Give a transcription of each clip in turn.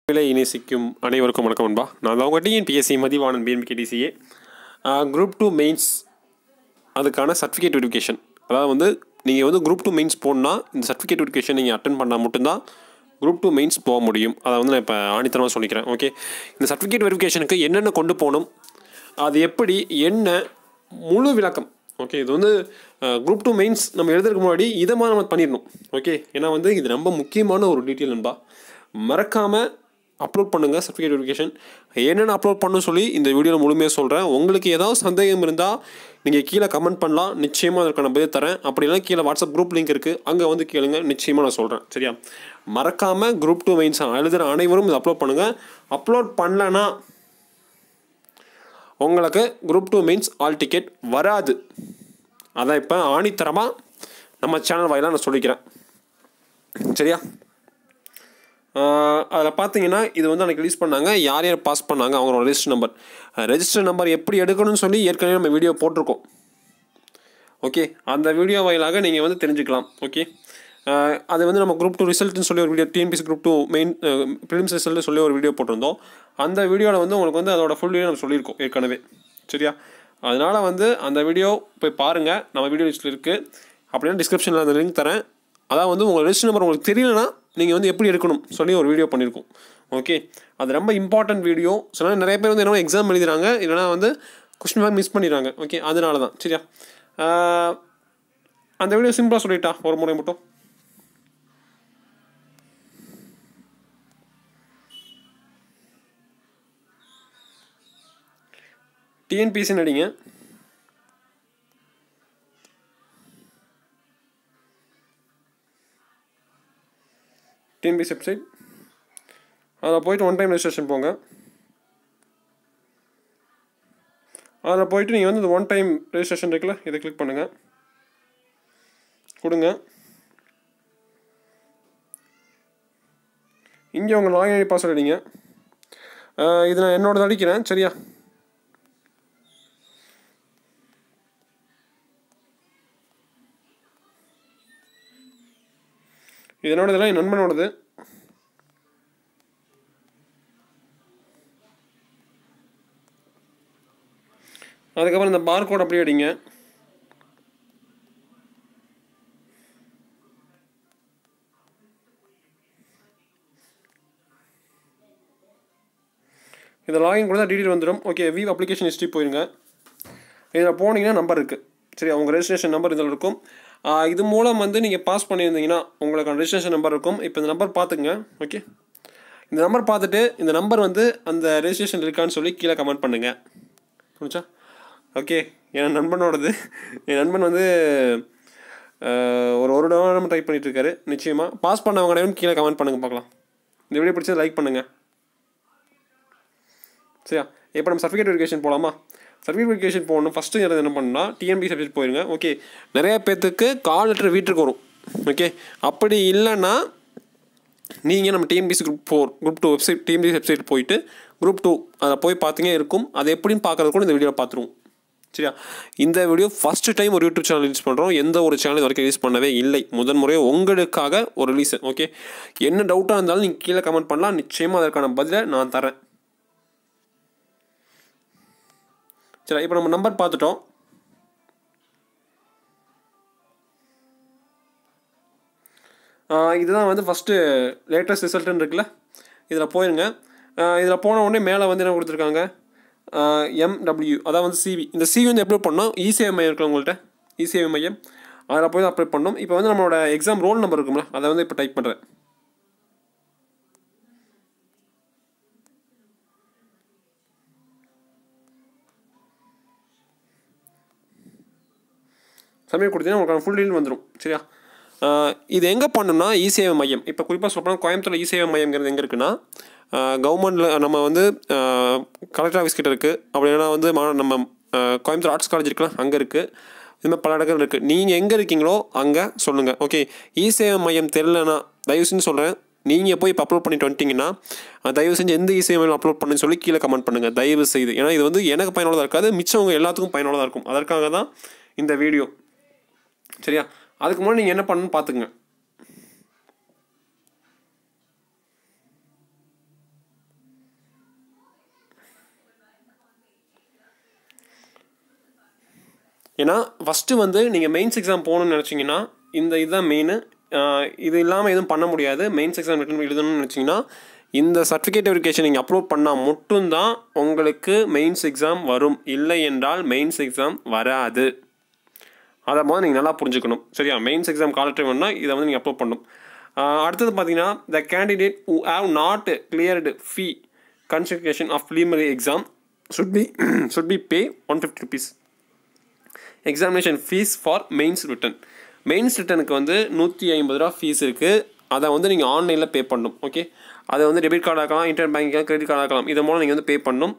விலை இணைசிக்கும் அனைவருக்கும் வணக்கம் நண்பா. நான் தான் உங்கள் டிஎன்பிஎஸ்சி மதிவாணன் பிஎம்பிகேடிசிஏ குரூப் 2 மெயின்ஸ் அதுக்கான சர்டிஃபிகேட் வெரிஃபிகேஷன். அதாவது வந்து நீங்கள் வந்து குரூப் 2 மெயின்ஸ் போகணுன்னா இந்த சர்டிஃபிகேட் வெரிஃபிகேஷன் நீங்கள் அட்டன் பண்ணால் மட்டும்தான் குரூப் 2 மெயின்ஸ் போக முடியும். அதை வந்து நான் இப்போ ஆணித்தரமாக சொல்லிக்கிறேன். ஓகே, இந்த சர்டிஃபிகேட் வெரிஃபிகேஷனுக்கு என்னென்ன கொண்டு போகணும், அது எப்படி, என்ன முழு விளக்கம். ஓகே, இது வந்து குரூப் 2 மெயின்ஸ் நம்ம எழுதுறதுக்கு முன்னாடி இதை மாதிரி நம்ம பண்ணிடணும். ஓகே, ஏன்னா வந்து இது ரொம்ப முக்கியமான ஒரு டீட்டெயில் நண்பா. மறக்காமல் அப்லோட் பண்ணுங்கள் சர்டிஃபிகேட் வெரிஃபிகேஷன். என்னென்ன அப்லோட் பண்ணணும்னு சொல்லி இந்த வீடியோவில் முழுமையாக சொல்கிறேன். உங்களுக்கு ஏதாவது சந்தேகம் இருந்தால் நீங்கள் கீழே கமெண்ட் பண்ணலாம், நிச்சயமாக அதற்கான பதில் தரேன். அப்படிலாம் கீழே வாட்ஸ்அப் குரூப் லிங்க் இருக்குது, அங்கே வந்து கேளுங்க, நிச்சயமாக நான் சொல்கிறேன். சரியா? மறக்காமல் குரூப் 2 மெயின்ஸ் எழுதுகிற அனைவரும் இதை அப்லோட் பண்ணுங்கள். அப்லோட் பண்ணலன்னா உங்களுக்கு குரூப் 2 மெயின்ஸ் ஆல் டிக்கெட் வராது. அதான் இப்போ ஆணித்தரமாக நம்ம சேனல் வாயிலாக நான் சொல்லிக்கிறேன். சரியா? அதில் பார்த்தீங்கன்னா இது வந்து அன்றைக்கி ரிலீஸ் பண்ணாங்க, யார் யார் பாஸ் பண்ணாங்க, அவங்களோட ரெஜிஸ்டர் நம்பர் எப்படி எடுக்கணும்னு சொல்லி ஏற்கனவே நம்ம வீடியோ போட்டிருக்கோம். ஓகே, அந்த வீடியோ வாயிலாக நீங்கள் வந்து தெரிஞ்சுக்கலாம். ஓகே, அது வந்து நம்ம குரூப் 2 ரிசல்ட்னு சொல்லி ஒரு video, TNPSC group 2 main prelims ரிசல்ட்னு சொல்லி ஒரு வீடியோ போட்டிருந்தோம். அந்த வீடியோவில் வந்து உங்களுக்கு வந்து அதோட ஃபுல் வீடியோ நம்ம சொல்லியிருக்கோம் ஏற்கனவே. சரியா? அதனால் வந்து அந்த வீடியோ போய் பாருங்கள், நம்ம வீடியோ லிஸ்ட்டில் இருக்குது. அப்படின்னா டிஸ்கிரிப்ஷனில் அந்த லிங்க் தரேன். அதான் வந்து உங்கள் ரெஜிஸ்டர் நம்பர் உங்களுக்கு தெரியலனா நீங்கள் வந்து எப்படி எடுக்கணும் சொல்லி ஒரு வீடியோ பண்ணியிருக்கோம். ஓகே, அது ரொம்ப இம்பார்ட்டன்ட் வீடியோ. சில நிறைய பேர் வந்து என்ன எக்ஸாம் எழுதுறாங்க, இல்லைனா வந்து கொஸ்டின் பேங்க் மிஸ் பண்ணிடுறாங்க. ஓகே, அதனால தான். சரியா? அந்த வீடியோ சிம்பிளாக சொல்லிட்டா ஒரு முறை மட்டும். டிஎன்பிஎஸ்சின்னு அடிங்க. டிஎன்பிஎஸ்சி வெப்சைட், அதில் போய்ட்டு ஒன் டைம் ரெஜிஸ்ட்ரேஷன் போங்க. அதில் போய்ட்டு நீங்கள் வந்து இந்த ஒன் டைம் ரெஜிஸ்ட்ரேஷன் இருக்குல்ல, இதை கிளிக் பண்ணுங்கள், கொடுங்க. இங்கே உங்கள் லாகின் ஐடி பாஸ்வேர்டு அடிங்க. இது நான் என்னோடது அடிக்கிறேன். சரியா? இது என்னோடதெல்லாம் என் நண்பனோடது. அதுக்கப்புறம் இந்த பார் கோட் அப்படியே அடிங்க. இதை லாகின் கொடுத்தா டீட்டெயில் வந்துடும். ஓகே, விவ் அப்ளிகேஷன் ஹிஸ்ட்ரி போயிருங்க. இதில் போனீங்கன்னா நம்பர் இருக்குது. சரி, அவங்க ரெஜிஸ்ட்ரேஷன் நம்பர் இதில் இருக்கும். இது மூலம் வந்து நீங்கள் பாஸ் பண்ணியிருந்தீங்கன்னா உங்களுக்கான ரெஜிஸ்ட்ரேஷன் நம்பர் இருக்கும். இப்போ இந்த நம்பர் பார்த்துக்குங்க. ஓகே, இந்த நம்பர் பார்த்துட்டு இந்த நம்பர் வந்து அந்த ரெஜிஸ்ட்ரேஷன் இருக்கான்னு சொல்லி கீழே கமெண்ட் பண்ணுங்கள். புரிஞ்சா? ஓகே, என் நண்பனோடது. என் நண்பன் வந்து ஒரு டவுன் ட்ரை பண்ணிகிட்ருக்காரு. நிச்சயமாக பாஸ் பண்ணவங்க அனைவரும் கீழே கமெண்ட் பண்ணுங்கள், பார்க்கலாம். இந்த வீடியோ பிடிச்சது லைக் பண்ணுங்கள். சரியா? இப்போ நம்ம சர்டிஃபிகேட் வெரிஃபிகேஷன் போகலாமா? சர்டிஃபிகேட் வெரிஃபிகேஷன் போகணும். ஃபஸ்ட்டு என்ன பண்ணால் டிஎன்பிஎஸ்சி வெப்சைட் போயிருங்க. ஓகே, நிறையா பேர்த்துக்கு கால் லெட்டர் வீட்டுக்கு வரும். ஓகே, அப்படி இல்லைன்னா நீங்கள் நம்ம TNPSC group 2 website, TNPSC website போயிட்டு குரூப் 2 அதை போய் பார்த்தீங்க இருக்கும். அது எப்படின்னு பார்க்குறது கூட இந்த வீடியோவில் பார்த்துருவோம். சரியா? இந்த வீடியோ ஃபஸ்ட்டு டைம் ஒரு யூடியூப் சேனல் ரிலீஸ் பண்ணுறோம். எந்த ஒரு சேனல் வரைக்கும் ரிலீஸ் பண்ணவே இல்லை, முதன் முறையாக உங்களுக்காக ஒரு ரிலீஸ். ஓகே, என்ன டவுட்டாக இருந்தாலும் நீங்கள் கீழே கமெண்ட் பண்ணலாம், நிச்சயமாக அதற்கான பதிலை நான் தரேன். சரி, இப்போ நம்ம நம்பர் பார்த்துட்டோம். இதுதான் வந்து ஃபஸ்ட்டு லேட்டஸ்ட் ரிசல்ட்டுன்னு இருக்குல்ல, இதில் போயிருங்க. இதில் போன உடனே மேலே வந்து என்ன கொடுத்துருக்காங்க, MW, அதான் வந்து CV. இந்த CV வந்து அப்லோட் பண்ணோம். இசேவை மையம் இருக்குல்ல உங்கள்கிட்ட, இசேவை மையம், அதில் போய் தான் அப்லோட் பண்ணோம். இப்போ வந்து நம்மளோட எக்ஸாம் ரோல் நம்பர் இருக்கும்ல, அதை வந்து இப்போ டைப் பண்ணுறேன். சமயம் கொடுத்தீங்கன்னா உங்களுக்கு ஃபுல் டீல் வந்துடும். சரியா? இது எங்கே பண்ணணும்னா இசேவை மையம். இப்போ குறிப்பாக சொல்லப்போனால் கோயம்புத்தூர் இசேவை மையங்கிறது எங்கே இருக்குன்னா, கவர்மெண்ட்டில் நம்ம வந்து கலெக்டர் ஆஃபீஸ் கிட்ட இருக்குது. அப்படி இல்லைனா வந்து நம்ம கோயம்புத்தூர் ஆர்ட்ஸ் காலேஜ் இருக்குல்ல, அங்கே இருக்குது. இதுமாதிரி பல இடங்கள் இருக்குது. நீங்கள் எங்கே இருக்கீங்களோ அங்கே சொல்லுங்கள். ஓகே, இசேவை மையம் தெரிலனா தயவு செஞ்சு சொல்கிறேன், நீங்கள் போய் இப்போ அப்லோட் பண்ணிட்டு வந்துட்டிங்கன்னா தயவு செஞ்சு எந்த இசேவை மையம் அப்லோட் பண்ணுன்னு சொல்லி கீழே கமெண்ட் பண்ணுங்கள், தயவு செய்து. ஏன்னா இது வந்து எனக்கு பயனுள்ளதாக இருக்காது, மிச்சவங்க எல்லாத்துக்கும் பயனுள்ளதாக இருக்கும். அதற்காக தான் இந்த வீடியோ. சரியா? அதுக்கு முன்னாடி நீங்கள் என்ன பண்ணணும்னு பார்த்துக்குங்க. ஏன்னா ஃபஸ்ட்டு வந்து நீங்கள் மெயின்ஸ் எக்ஸாம் போகணுன்னு நினச்சிங்கன்னா இதுதான் மெயின். இது இல்லாமல் எதுவும் பண்ண முடியாது. மெயின்ஸ் எக்ஸாம் ரிட்டன் எழுதணும்னு நினச்சிங்கன்னா இந்த சர்டிஃபிகேட் வெரிஃபிகேஷன் நீங்கள் அப்லோட் பண்ணால் மட்டும்தான் உங்களுக்கு மெயின்ஸ் எக்ஸாம் வரும். இல்லை என்றால் மெயின்ஸ் எக்ஸாம் வராது. அதை மாதிரி நீங்கள் நல்லா புரிஞ்சுக்கணும். சரியா? மெயின்ஸ் எக்ஸாம் காலர் வேணும்னா இதை வந்து நீங்கள் அப்லோட் பண்ணணும். அடுத்தது பார்த்தீங்கன்னா the candidate who have not cleared fee consideration of preliminary exam should be pay 150 rupees examination fees for mains written. Mains ரிட்டனுக்கு வந்து 150 ரூபா ஃபீஸ் இருக்குது. அதை வந்து நீங்கள் ஆன்லைனில் பே பண்ணணும். ஓகே, அதை வந்து டெபிட் கார்டு ஆக்கலாம், இன்டர்நெட் பேங்கிங், கிரெடிட் கார்டு ஆக்கலாம். இது மூலம் நீங்கள் வந்து பே பண்ணணும்.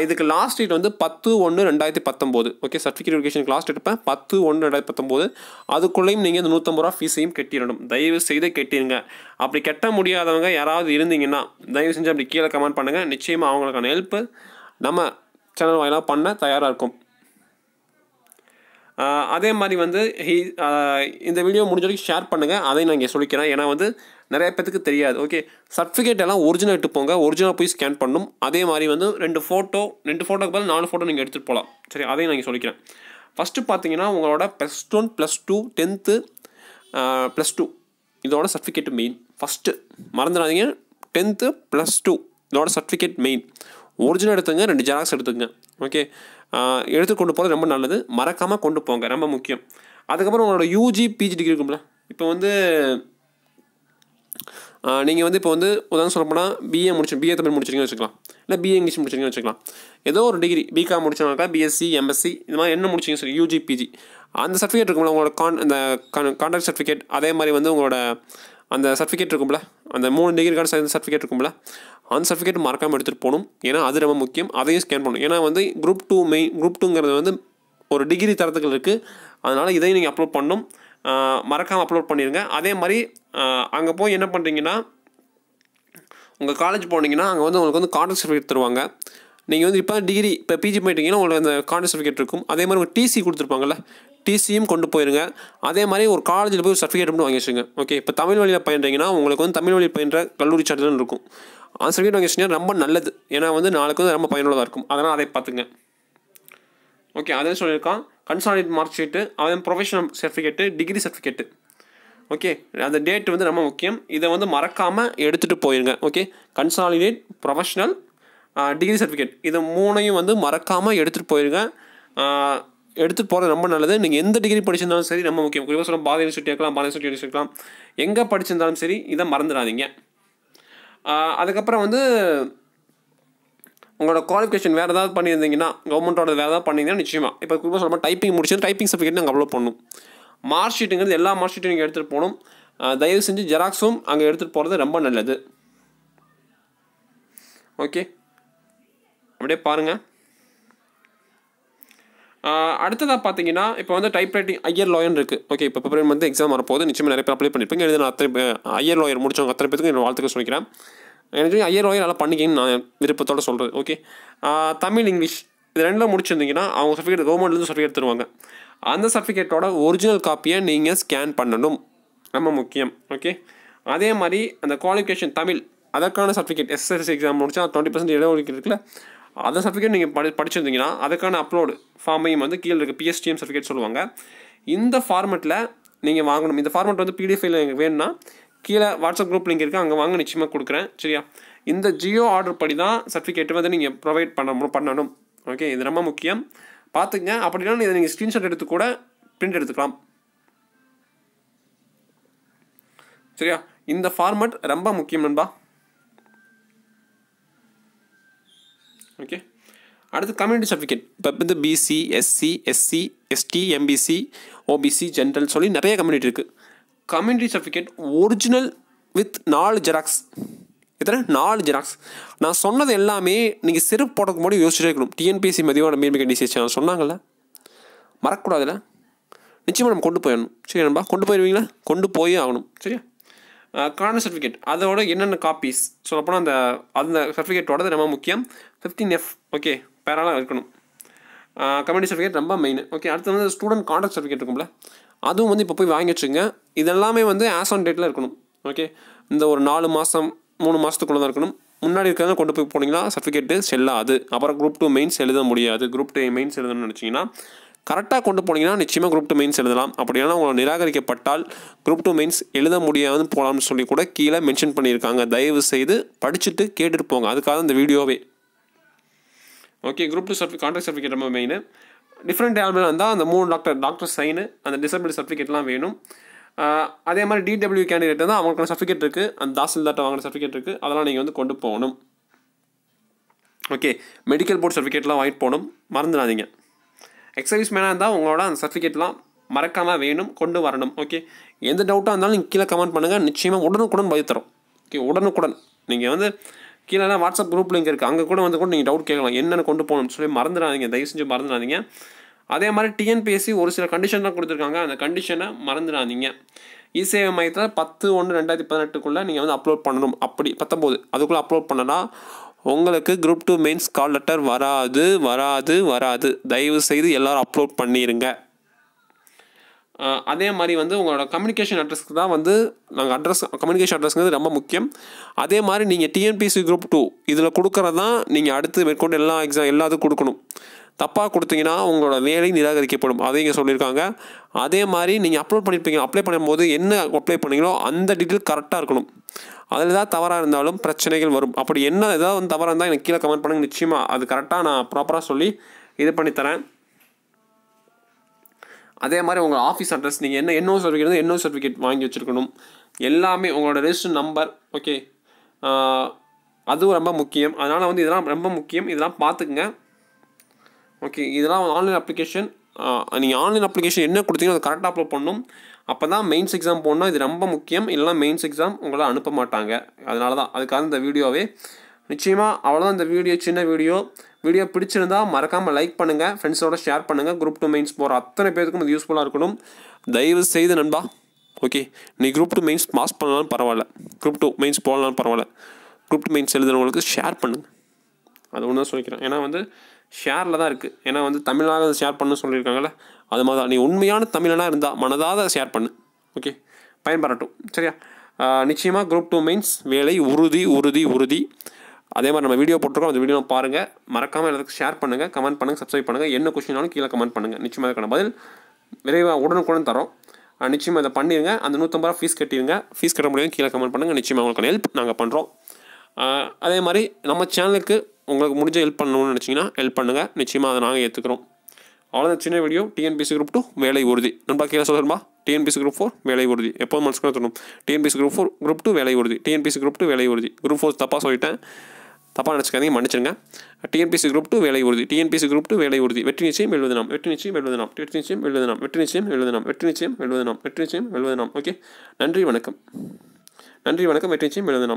இதுக்கு லாஸ்ட் டேட் வந்து 10/1/2019. ஓகே, சர்டிஃபிகேட் வெரிஃபிகேஷனுக்கு லாஸ்ட் டேட் 10/1/2019. அதுக்குள்ளேயும் நீங்கள் இந்த 150 ரூபா ஃபீஸையும் கட்டிடணும். தயவு செய்து கட்டிடுங்க. அப்படி கட்ட முடியாதவங்க யாராவது இருந்தீங்கன்னா தயவு செஞ்சு அப்படி கீழே கமெண்ட் பண்ணுங்கள். நிச்சயமாக அவங்களுக்கான ஹெல்ப்பு நம்ம சேனல் வாயிலாக பண்ண தயாராக இருக்கும். அதே மாதிரி வந்து இந்த வீடியோ முடிஞ்ச வரைக்கும் ஷேர் பண்ணுங்கள். அதையும் நான் இங்கே சொல்லிக்கிறேன். ஏன்னா வந்து நிறைய பேத்துக்கு தெரியாது. ஓகே, சர்டிஃபிகேட் எல்லாம் ஒரிஜினல் எடுத்து போங்க. ஒரிஜினல் போய் ஸ்கேன் பண்ணணும். அதே மாதிரி வந்து 2 ஃபோட்டோக்கு பதில் 4 ஃபோட்டோ நீங்கள் எடுத்துகிட்டு போகலாம். சரி, அதையும் நான் இங்கே சொல்லிக்கிறேன். ஃபஸ்ட்டு பார்த்தீங்கன்னா உங்களோட +1 +2 10th +2 இதோட சர்டிஃபிகேட் மெயின். ஃபஸ்ட்டு மறந்துடாதீங்க, 10th +2 இதோட சர்டிஃபிகேட் மெயின். ஒரிஜினல் எடுத்துங்க, 2 ஜெராக்ஸ் எடுத்துங்க. ஓகே, எடுத்து கொண்டு போகிறது ரொம்ப நல்லது. மறக்காமல் கொண்டு போங்க, ரொம்ப முக்கியம். அதுக்கப்புறம் உங்களோட யூஜி பிஜி டிகிரி இருக்கும்ல. இப்போ வந்து நீங்கள் வந்து இப்போ வந்து உதாரணம் சொல்லப்போனால் பிஏ தமிழ் முடிச்சிருக்கீங்கன்னு வச்சுக்கலாம், இல்லை பிஏ இங்கிலீஷ் முடிச்சிருக்கீங்கன்னு வச்சுக்கலாம். ஏதோ ஒரு டிகிரி பிகாம் முடிச்சவங்களுக்கா பிஎஸ்சி எம்எஸ்சி இது மாதிரி என்ன முடிச்சிங்க சரி, யூஜி பிஜி அந்த சர்டிஃபிகேட் இருக்கும்ல, உங்களோட கான்ட்ராக்ட் சர்டிஃபிகேட், அதே மாதிரி வந்து உங்களோட அந்த சர்டிஃபிகேட் இருக்கும்ல, அந்த 3 டிகிரிக்கான சர்டிஃபிகேட் இருக்கும்ல, அந்த சர்டிஃபிகேட் மறக்காமல் எடுத்துகிட்டு போகணும். ஏன்னா அது ரொம்ப முக்கியம். அதையும் ஸ்கேன் பண்ணணும். ஏன்னா வந்து குரூப் 2ங்கிறது வந்து ஒரு டிகிரி தரத்துக்கு இருக்குது. அதனால் இதையும் நீங்கள் அப்லோட் பண்ணணும். மறக்காமல் அப்லோட் பண்ணிடுங்க. அதே மாதிரி அங்கே போய் என்ன பண்ணுறீங்கன்னா, உங்கள் காலேஜ் போனீங்கன்னா அங்கே வந்து உங்களுக்கு வந்து கான்ட்ராக்ட் சர்டிஃபிகேட் தருவாங்க. நீங்கள் வந்து இப்போ டிகிரி இப்போ பிஜி போயிட்டீங்கன்னா உங்களுக்கு அந்த கான்ட்ராக்ட் சர்டிஃபிகேட் இருக்கும். அதே மாதிரி ஒரு டிசி கொடுத்துருப்பாங்கல்ல, டிசியும் கொண்டு போயிருங்க. அதே மாதிரி ஒரு காலேஜில் போய் ஒரு சர்டிஃபிகேட் மட்டும் வாங்கி வச்சுங்க. ஓகே, இப்போ தமிழ் வழியில் பயின்றீங்கன்னா உங்களுக்கு வந்து தமிழ் வழியில் பயின்ற கல்லூரி சான்றிதழ் இருக்கும். அந்த சர்டிஃபிகேட் வாங்கி வச்சிங்கன்னா ரொம்ப நல்லது. ஏன்னா வந்து நாளைக்கு வந்து ரொம்ப பயனுள்ளதாக இருக்கும். அதனால் அதை பார்த்துங்க. ஓகே, அதே சொல்லியிருக்கான். கன்சாலிடேட் மார்க் ஷீட்டு, அதே professional certificate, degree certificate. Okay, அந்த டேட் வந்து ரொம்ப முக்கியம். இதை வந்து மறக்காமல் எடுத்துகிட்டு போயிருங்க. Okay, consolidate, professional, degree certificate இது 3ஐயும் வந்து மறக்காமல் எடுத்துகிட்டு போயிருங்க. எடுத்துகிட்டு போகிறது ரொம்ப நல்லது. நீங்கள் எந்த டிகிரி படிச்சிருந்தாலும் சரி ரொம்ப முக்கியம். குறிப்பாக சொல்ல பாரதி யூனிவர்சிட்டி இருக்கலாம், பாரதி யூனிவர்சிட்டி இருக்கலாம், எங்கே படிச்சிருந்தாலும் சரி இதை மறந்துடாதீங்க. அதுக்கப்புறம் வந்து உங்களோட குவாலிஃபிகேஷன் வேறு ஏதாவது பண்ணியிருந்தீங்கன்னா, கவர்மெண்ட்டோட வேறு ஏதாவது பண்ணிங்கன்னா நிச்சயமாக இப்போ குறிப்பாக சொல்ல டைப்பிங் முடிச்சு டைப்பிங் சர்டிஃபிகேட் நாங்கள் அப்லோட் பண்ணணும். மார்க் ஷீட்டுங்கிறது எல்லா மார்க் ஷீட்டும் நீங்கள் எடுத்துகிட்டு போகணும். தயவு செஞ்சு ஜெராக்ஸும் அங்கே எடுத்துகிட்டு போகிறது ரொம்ப நல்லது. ஓகே, அப்படியே பாருங்கள். அடுத்ததாக பார்த்தீங்கன்னா இப்போ வந்து டைப் ரைட்டிங் ஐயர் லாயர்னு இருக்குது. ஓகே, இப்போ பிப்ரவரி மந்த் எக்ஸாம் வரப்போது. நிச்சயமாக நிறைய பேர் அப்ளை பண்ணியிருப்பீங்க. எழுதி நான் அத்தனை ஐயர் லாயர் முடிச்சவங்க அத்தனை பேருக்கு என்னோட வாழ்த்துக்கள் சொல்லிக்கிறேன். எனக்கு ஐயர் லாயர் நல்லா பண்ணிக்கிங்கன்னு நான் விருப்பத்தோடு சொல்கிறது. ஓகே, தமிழ் இங்கிலீஷ் இது 2 முடிச்சிருந்தீங்கன்னா அவங்க சர்டிஃபிகேட் கவர்மெண்ட்லேருந்து சர்டிஃபிகேட் தருவாங்க. அந்த சர்டிஃபிகேட்டோட ஒரிஜினல் காப்பியை நீங்கள் ஸ்கேன் பண்ணணும், ரொம்ப முக்கியம். ஓகே, அதே மாதிரி அந்த குவாலிஃபிகேஷன் தமிழ் அதற்கான சர்டிஃபிகேட் SSLC எக்ஸாம் முடிச்சா 20% இடஒதுக்கீடு இருக்குல்ல, அந்த சர்டிஃபிகேட் நீங்கள் படிச்சிருந்தீங்கன்னா அதுக்கான அப்லோடு ஃபார்மையும் வந்து கீழே இருக்குது. PSTM சர்டிஃபிகேட் சொல்லுவாங்க. இந்த ஃபார்மெட்டில் நீங்கள் வாங்கணும். இந்த ஃபார்மெட் வந்து PDF ஃபைல் எனக்கு வேணும்னா கீழே வாட்ஸ்அப் குரூப் லிங்க் இருக்குது, அங்கே வாங்க நிச்சயமாக கொடுக்குறேன். சரியா? இந்த ஜியோ ஆர்டர் படி தான் சர்டிஃபிகேட் வந்து நீங்கள் ப்ரொவைட் பண்ணணும். ஓகே, இது ரொம்ப முக்கியம், பார்த்துங்க. அப்படின்னா இதை நீங்கள் ஸ்க்ரீன்ஷாட் எடுத்து கூட பிரிண்ட் எடுத்துக்கலாம். சரியா? இந்த ஃபார்மெட் ரொம்ப முக்கியம் நண்பா. ஓகே, அடுத்து கம்யூனிட்டி சர்டிஃபிகேட். இப்போ வந்து BC SC SC ST MBC OBC general சொல்லி நிறைய கம்யூனிட்டி இருக்குது. Community certificate original with 4 xerox. எத்தனை? 4 ஜெராக்ஸ். நான் சொன்னது எல்லாமே நீங்கள் சிறப்பு போடக்கு முன்னாடி யோசிச்சுட்டே இருக்கணும். TNPSC மதிவான BMKDCS சேனல் சொன்னாங்கல்ல, மறக்கக்கூடாதுல்ல. நிச்சயமாக நம்ம கொண்டு போயிடணும். சரி நண்பா, கொண்டு போயிடுவீங்களா? கொண்டு போயே ஆகணும். சரியா? கார்னர் சர்டிஃபிகேட் அதோட என்னென்ன காப்பீஸ் சொல்லப்போனால் அந்த சர்டிஃபிகேட்டோட ரொம்ப முக்கியம். 15F ஓகே பேராலாம் இருக்கணும். கம்யூனிட்டி சர்டிஃபிகேட் ரொம்ப மெயின். ஓகே, அடுத்து வந்து ஸ்டூடெண்ட் கான்ட்ராக்ட் சர்டிஃபிகேட் இருக்கும்ல, அதுவும் வந்து இப்போ போய் வாங்கி வச்சுங்க. இதெல்லாமே வந்து ஆஸ் ஆன் டேட்டில் இருக்கணும். ஓகே, இந்த ஒரு 4 மாதம் 3 மாதத்துக்குள்ளே தான் இருக்கணும். முன்னாடி இருக்கிறத கொண்டு போய் போனீங்கன்னா சர்டிஃபிகேட்டு செல்லாது. அப்புறம் குரூப் 2 மெயின்ஸ் எழுத முடியாது. குரூப் 2 மெயின்ஸ் எழுதணும்னு நினச்சிங்கன்னா கரெக்டாக கொண்டு போனீங்கன்னா நிச்சயமாக குரூப் 2 மெயின்ஸ் எழுதலாம். அப்படி இல்லைனா உங்களை நிராகரிக்கப்பட்டால் குரூப் 2 மெயின்ஸ் எழுத முடியாதுன்னு போகலாம்னு சொல்லி கூட கீழே மென்ஷன் பண்ணியிருக்காங்க. தயவு செய்து படிச்சுட்டு கேட்டுட்டு போங்க. அதுக்காக இந்த வீடியோவே. ஓகே, குரூப் 2 கான்ட்ராக்ட் சர்டிஃபிகேட் ரொம்ப மெயின். டிஃப்ரெண்ட் ஆல்பம் வந்தால் அந்த 3 டாக்டர் சைனு, அந்த டிசபிலிட்டி சர்டிஃபிகேட்லாம் வேணும். அதே மாதிரி DW கேண்டிடேட் தான் அவங்களுக்கான சர்டிஃபிகேட் இருக்குது, அந்த தாசில்தார்ட்ட வாங்கின சர்டிஃபிகேட் இருக்குது, அதெல்லாம் நீங்கள் வந்து கொண்டு போகணும். ஓகே, மெடிக்கல் போர்ட் சர்டிஃபிகேட்லாம் வாங்கிட்டு போகணும், மறந்துடாதீங்க. எக்ஸர்வீஸ் மேனாக இருந்தால் உங்களோட அந்த சர்டிஃபிகேட்லாம் மறக்காமல் வேணும், கொண்டு வரணும். ஓகே, எந்த டவுட்டாக இருந்தாலும் நீங்கள் கீழே கமெண்ட் பண்ணுங்கள், நிச்சயமாக உடனுக்குடன் பதில் தரோம். ஓகே, உடனுக்குடன் நீங்கள் வந்து கீழே வாட்ஸ்அப் குரூப் லிங்க் இருக்குது, அங்கே கூட நீங்கள் டவுட் கேட்கலாம், என்னென்ன கொண்டு போகணும்னு சொல்லி மறந்துடாதீங்க, தயவு செஞ்சு மறந்துடாதீங்க. அதே மாதிரி டிஎன்பிஎஸ்சி ஒரு சில கண்டிஷன்லாம் கொடுத்துருக்காங்க, அந்த கண்டிஷனை மறந்துடாதீங்க. இசேவை மையத்தில் 10/1/2018 நீங்கள் வந்து அப்லோட் பண்ணணும். அப்படி 19 அதுக்குள்ளே அப்லோட் பண்ணனா உங்களுக்கு குரூப் 2 மெயின்ஸ் கால் லெட்டர் வராது. தயவு செய்து எல்லோரும் அப்லோட் பண்ணிடுங்க. அதே மாதிரி வந்து உங்களோட கம்யூனிகேஷன் அட்ரஸ்க்கு தான் வந்து நாங்கள் கம்யூனிகேஷன் அட்ரஸ்ங்கிறது ரொம்ப முக்கியம். அதே மாதிரி நீங்கள் டிஎன்பிஎஸ்சி குரூப் 2 இதில் கொடுக்குறது தான் நீங்கள் அடுத்து மேற்கொண்டு எல்லாத்துக்கும் கொடுக்கணும். தப்பாக கொடுத்தீங்கன்னா உங்களோட வேலை நிராகரிக்கப்படும், அதை இங்கே சொல்லியிருக்காங்க. அதே மாதிரி நீங்கள் அப்லோட் பண்ணியிருப்பீங்க, அப்ளை பண்ணும்போது என்ன அப்ளை பண்ணீங்களோ அந்த டீட்டெயில் கரெக்டாக இருக்கணும். அதில் ஏதாவது தவறாக இருந்தாலும் பிரச்சனைகள் வரும். அப்படி என்ன ஏதாவது வந்து தவறாக இருந்தால் எனக்கு கீழே கமெண்ட் பண்ணுங்கள், நிச்சயமாக அது கரெக்டாக நான் ப்ராப்பராக சொல்லி இது பண்ணித்தரேன். அதே மாதிரி உங்கள் ஆஃபீஸ் அட்ரஸ், நீங்கள் என்ன NO சர்டிஃபிகேட் வாங்கி வச்சுருக்கணும். எல்லாமே உங்களோட ரெஜிஸ்டர் நம்பர். ஓகே, அதுவும் ரொம்ப முக்கியம். அதனால் வந்து இதெல்லாம் ரொம்ப முக்கியம், இதெல்லாம் பார்த்துக்குங்க. ஓகே, இதெல்லாம் ஆன்லைன் அப்ளிகேஷன். நீங்கள் ஆன்லைன் அப்ளிகேஷன் என்ன கொடுத்தீங்களோ அதை கரெக்டாக அப்லோட் பண்ணணும். அப்போ தான் மெயின்ஸ் எக்ஸாம் போடணும். இது ரொம்ப முக்கியம், இல்லைனா மெயின்ஸ் எக்ஸாம் உங்களை அனுப்ப மாட்டாங்க. அதனால தான் அதுக்காக இந்த வீடியோவே. நிச்சயமாக அவ்வளோதான் இந்த வீடியோ, சின்ன வீடியோ பிடிச்சிருந்தால் மறக்காமல் லைக் பண்ணுங்கள், ஃப்ரெண்ட்ஸோட ஷேர் பண்ணுங்கள். குரூப் 2 மெயின்ஸ் போகிற அத்தனை பேருக்கும் இது யூஸ்ஃபுல்லாக இருக்கணும். தயவு செய்து நண்பா, ஓகே, நீ குரூப் 2 மெயின்ஸ் பாஸ் பண்ணாலும் பரவாயில்ல, குரூப் 2 மெயின்ஸ் போடலாம் பரவாயில்ல, குரூப் 2 மெயின்ஸ் எழுதுறவங்களுக்கு ஷேர் பண்ணுங்கள். அது ஒன்று தான் சொல்லிக்கிறேன். ஏன்னா வந்து ஷேரில் தான் இருக்குது. ஏன்னா வந்து தமிழாக ஷேர் பண்ணு சொல்லியிருக்காங்கல்ல, அது மாதிரி தான். நீ உண்மையான தமிழனாக இருந்தால் மனதாத ஷேர் பண்ணு. ஓகே, பயன்படட்டும். சரியா? நிச்சயமாக குரூப் 2 மெயின்ஸ் வேலை உறுதி. அதே மாதிரி நம்ம வீடியோ போட்டிருக்கோம், அந்த வீடியோ பாருங்கள். மறக்காமல் எல்லாத்துக்கும் ஷேர் பண்ணுங்கள், கமெண்ட் பண்ணுங்கள், சப்ஸ்கிரைப் பண்ணுங்கள். என்ன கொஸ்டினாலும் கீழே கமெண்ட் பண்ணுங்கள். நிச்சயமாக அதுக்கான பதில் விரைவாக உடனுக்குடன் தரோம். நிச்சயமாக இதை பண்ணிடுங்க. அந்த 150 ரூபா ஃபீஸ் கட்டிடுங்க. ஃபீஸ் கட்ட முடியும் கீழே கமெண்ட் பண்ணுங்கள். நிச்சயமாக உங்களுக்கான ஹெல்ப் நாங்கள் பண்ணுறோம். அதே மாதிரி நம்ம சேனலுக்கு உங்களுக்கு முடிஞ்ச ஹெல்ப் பண்ணணும்னு நினச்சிங்கன்னா ஹெல்ப் பண்ணுங்கள். நிச்சயமாக அதை நாங்கள் ஏற்றுக்கிறோம். அவ்வளோதான் சின்ன வீடியோ. டிஎன்பிஎஸ்சி குரூப் 2 வேலை உறுதி. நண்பா கீழே சொல்லுமா, டிஎன்பிஎஸ்சி குரூப் 4 வேலை உறுதி. எப்போதும் மனசுக்கு தரணும். டிஎன்பிஎஸ்சி குரூப் 2 வேலை உறுதி. டிஎன்பிஎஸ்சி குரூப் 2 வேலை உறுதி. குரூப் 4 தப்பாக சொல்லிட்டேன், தப்பாக நினச்சிக்காதீங்க, மன்னிச்சிருங்க. டிஎன்பிஎஸ்சி குரூப் 2 வேலை உறுதி. டிஎன்பிஎஸ்சி குரூப் 2 வேலை உறுதி. வெற்றி நிச்சயம் எழுதுனாம். ஓகே, நன்றி வணக்கம். வெற்றி நிச்சயம் எழுதுனாம்.